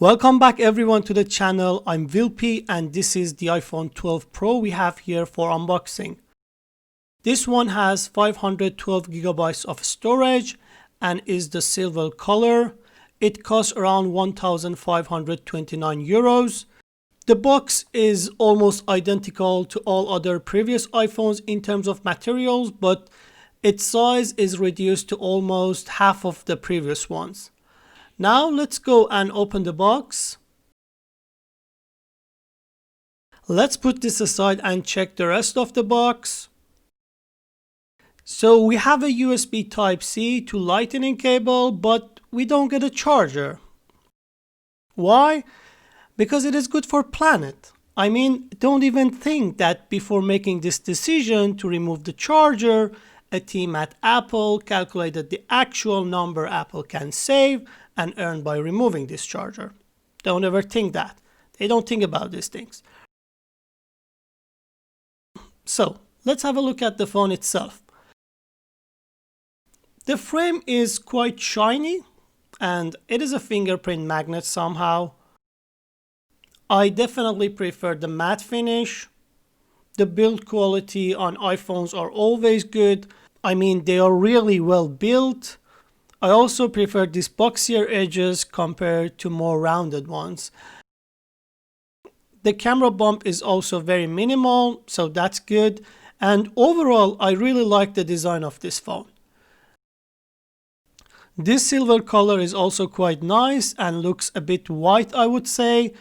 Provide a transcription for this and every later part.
Welcome back everyone to the channel. I'm Vilpi and this is the iPhone 12 Pro we have here for unboxing. This one has 512 gigabytes of storage and is the silver color. It costs around 1,529 euros. The box is almost identical to all other previous iPhones in terms of materials, but its size is reduced to almost half of the previous ones. Now let's go and open the box. Let's put this aside and check the rest of the box. So we have a USB Type-C to Lightning cable, but we don't get a charger. Why? Because it is good for planet. I mean, don't even think that before making this decision to remove the charger, a team at Apple calculated the actual number Apple can save and earn by removing this charger. Don't ever think that. They don't think about these things. So let's have a look at the phone itself. The frame is quite shiny and it is a fingerprint magnet somehow. I definitely prefer the matte finish. The build quality on iPhones are always good. I mean, they are really well built. I also prefer these boxier edges compared to more rounded ones. The camera bump is also very minimal, so that's good. And overall, I really like the design of this phone. This silver color is also quite nice and looks a bit white, I would say.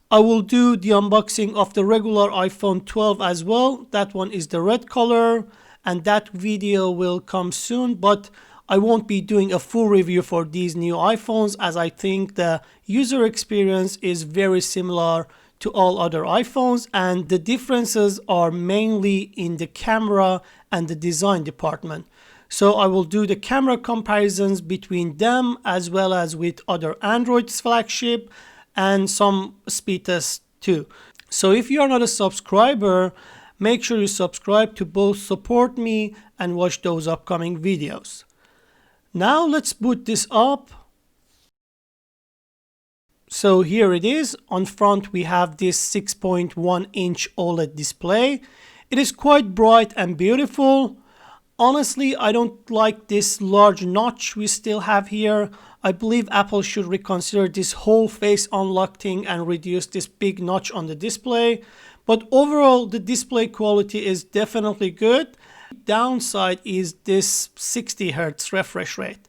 I will do the unboxing of the regular iPhone 12 as well. That one is the red color and that video will come soon, but I won't be doing a full review for these new iPhones as I think the user experience is very similar to all other iPhones and the differences are mainly in the camera and the design department. So I will do the camera comparisons between them as well as with other Android flagship and some speed tests too. So if you are not a subscriber, make sure you subscribe to both support me and watch those upcoming videos. Now let's boot this up. So here it is. On front we have this 6.1 inch OLED display. It is quite bright and beautiful. Honestly, I don't like this large notch we still have here. I believe Apple should reconsider this whole face unlock thing and reduce this big notch on the display. But overall, the display quality is definitely good. Downside is this 60 Hz refresh rate.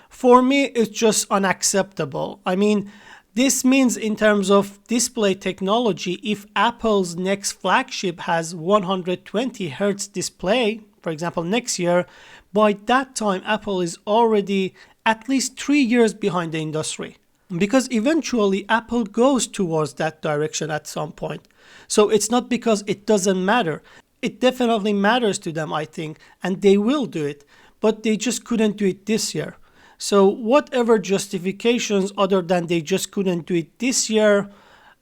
For me, it's just unacceptable. I mean, this means in terms of display technology, if Apple's next flagship has 120 Hz display, for example, next year, by that time, Apple is already at least 3 years behind the industry. Because eventually, Apple goes towards that direction at some point. So it's not because it doesn't matter. It definitely matters to them, I think, and they will do it, but they just couldn't do it this year. So whatever justifications other than they just couldn't do it this year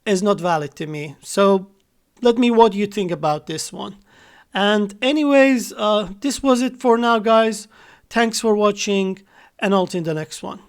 is not valid to me. So let me know what you think about this one. And anyways, this was it for now, guys. Thanks for watching and I'll see you in the next one.